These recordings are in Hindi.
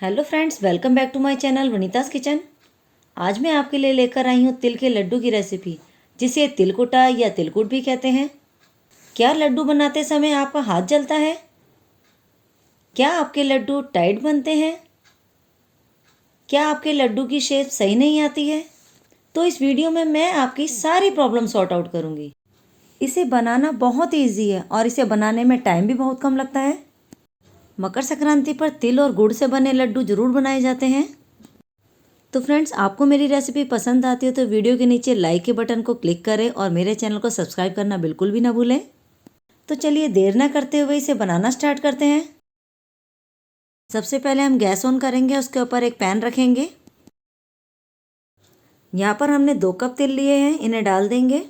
Hello friends, welcome back to my channel Vanita's kitchen. आज मैं आपके लिए लेकर आई हूँ तिल के लड्डू की रेसिपी, जिसे तिलकुटा या तिलकुट भी कहते हैं। क्या लड्डू बनाते समय आपका हाथ जलता है? क्या आपके लड्डू टाइट बनते हैं? क्या आपके लड्डू की शेप सही नहीं आती है? तो इस वीडियो में मैं आपकी सारी प्रॉब्लम सॉर्ट आउट करूँगी। इसे बनाना बहुत ईजी है और इसे बनाने में टाइम भी बहुत कम लगता है। मकर संक्रांति पर तिल और गुड़ से बने लड्डू ज़रूर बनाए जाते हैं। तो फ्रेंड्स, आपको मेरी रेसिपी पसंद आती है तो वीडियो के नीचे लाइक के बटन को क्लिक करें और मेरे चैनल को सब्सक्राइब करना बिल्कुल भी ना भूलें। तो चलिए देर ना करते हुए इसे बनाना स्टार्ट करते हैं। सबसे पहले हम गैस ऑन करेंगे, उसके ऊपर एक पैन रखेंगे। यहाँ पर हमने 2 कप तिल लिए हैं, इन्हें डाल देंगे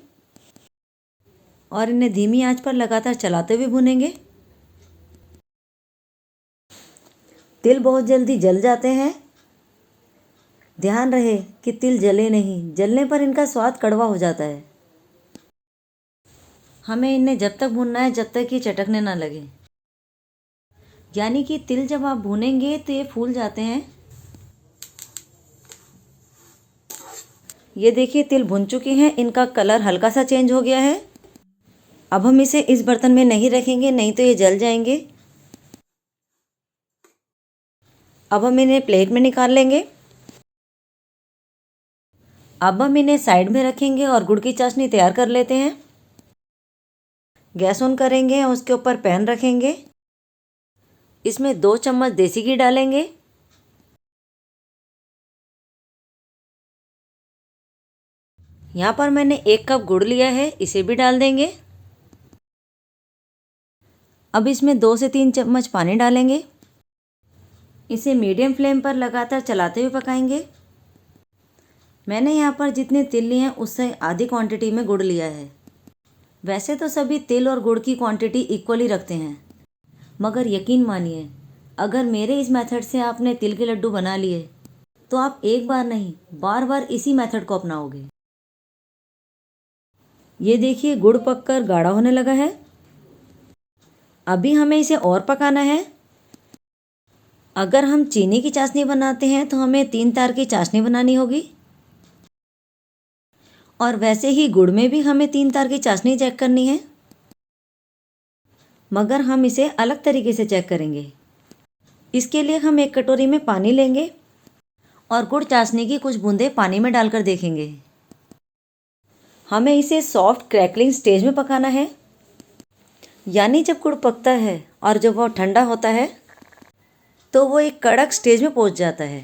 और इन्हें धीमी आंच पर लगातार चलाते हुए भूनेंगे। तिल बहुत जल्दी जल जाते हैं। ध्यान रहे कि तिल जले नहीं, जलने पर इनका स्वाद कड़वा हो जाता है। हमें इन्हें जब तक भूनना है जब तक ये चटकने ना लगे, यानी कि तिल जब आप भूनेंगे तो ये फूल जाते हैं। ये देखिए तिल भुन चुके हैं, इनका कलर हल्का सा चेंज हो गया है। अब हम इसे इस बर्तन में नहीं रखेंगे, नहीं तो ये जल जाएंगे। अब हम इन्हें प्लेट में निकाल लेंगे। अब हम इन्हें साइड में रखेंगे और गुड़ की चाशनी तैयार कर लेते हैं। गैस ऑन करेंगे, उसके ऊपर पैन रखेंगे। इसमें 2 चम्मच देसी घी डालेंगे। यहाँ पर मैंने 1 कप गुड़ लिया है, इसे भी डाल देंगे। अब इसमें 2 से 3 चम्मच पानी डालेंगे। इसे मीडियम फ्लेम पर लगातार चलाते हुए पकाएंगे। मैंने यहाँ पर जितने तिल लिए हैं उससे आधी क्वांटिटी में गुड़ लिया है। वैसे तो सभी तिल और गुड़ की क्वांटिटी इक्वली रखते हैं, मगर यकीन मानिए, अगर मेरे इस मेथड से आपने तिल के लड्डू बना लिए तो आप एक बार नहीं बार बार इसी मेथड को अपनाओगे। ये देखिए गुड़ पककर गाढ़ा होने लगा है। अभी हमें इसे और पकाना है। अगर हम चीनी की चाशनी बनाते हैं तो हमें 3 तार की चाशनी बनानी होगी, और वैसे ही गुड़ में भी हमें 3 तार की चाशनी चेक करनी है, मगर हम इसे अलग तरीके से चेक करेंगे। इसके लिए हम एक कटोरी में पानी लेंगे और गुड़ चाशनी की कुछ बूंदें पानी में डालकर देखेंगे। हमें इसे सॉफ्ट क्रैकलिंग स्टेज में पकाना है, यानी जब गुड़ पकता है और जब वह ठंडा होता है तो वो एक कड़क स्टेज में पहुंच जाता है।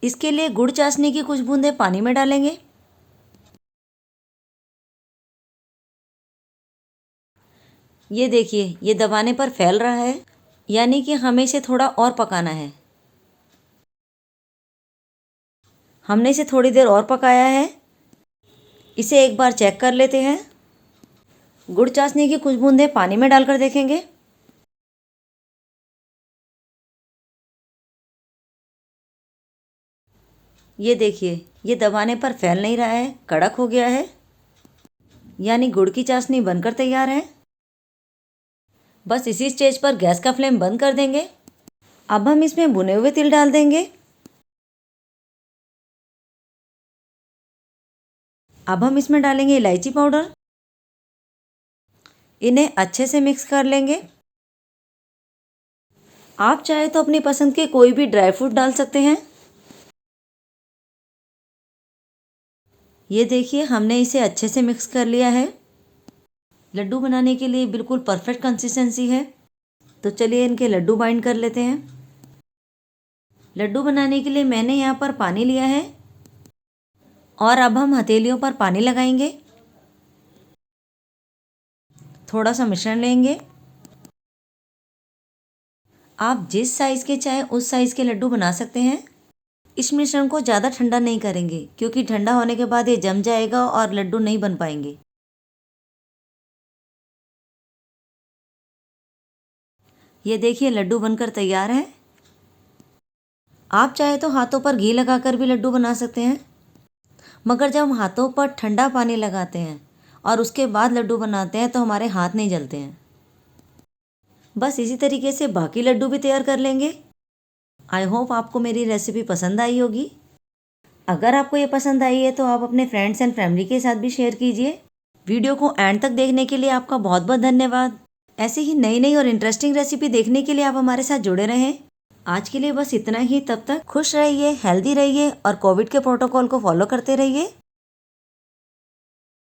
इसके लिए गुड़ चाशनी की कुछ बूंदें पानी में डालेंगे। ये देखिए ये दबाने पर फैल रहा है, यानी कि हमें इसे थोड़ा और पकाना है। हमने इसे थोड़ी देर और पकाया है। इसे एक बार चेक कर लेते हैं। गुड़ चाशनी की कुछ बूंदें पानी में डालकर देखेंगे। ये देखिए ये दबाने पर फैल नहीं रहा है, कड़क हो गया है, यानी गुड़ की चाशनी बनकर तैयार है। बस इसी स्टेज पर गैस का फ्लेम बंद कर देंगे। अब हम इसमें भुने हुए तिल डाल देंगे। अब हम इसमें डालेंगे इलायची पाउडर। इन्हें अच्छे से मिक्स कर लेंगे। आप चाहे तो अपनी पसंद के कोई भी ड्राई फ्रूट डाल सकते हैं। ये देखिए हमने इसे अच्छे से मिक्स कर लिया है। लड्डू बनाने के लिए बिल्कुल परफेक्ट कंसिस्टेंसी है। तो चलिए इनके लड्डू बाइंड कर लेते हैं। लड्डू बनाने के लिए मैंने यहाँ पर पानी लिया है और अब हम हथेलियों पर पानी लगाएंगे। थोड़ा सा मिश्रण लेंगे। आप जिस साइज़ के चाहे उस साइज़ के लड्डू बना सकते हैं। इस मिश्रण को ज़्यादा ठंडा नहीं करेंगे, क्योंकि ठंडा होने के बाद ये जम जाएगा और लड्डू नहीं बन पाएंगे। ये देखिए लड्डू बनकर तैयार है। आप चाहे तो हाथों पर घी लगाकर भी लड्डू बना सकते हैं, मगर जब हम हाथों पर ठंडा पानी लगाते हैं और उसके बाद लड्डू बनाते हैं तो हमारे हाथ नहीं जलते हैं। बस इसी तरीके से बाकी लड्डू भी तैयार कर लेंगे। आई होप आपको मेरी रेसिपी पसंद आई होगी। अगर आपको ये पसंद आई है तो आप अपने फ्रेंड्स एंड फैमिली के साथ भी शेयर कीजिए। वीडियो को एंड तक देखने के लिए आपका बहुत बहुत धन्यवाद। ऐसे ही नई नई और इंटरेस्टिंग रेसिपी देखने के लिए आप हमारे साथ जुड़े रहें। आज के लिए बस इतना ही। तब तक खुश रहिए, हेल्दी रहिए और कोविड के प्रोटोकॉल को फॉलो करते रहिए।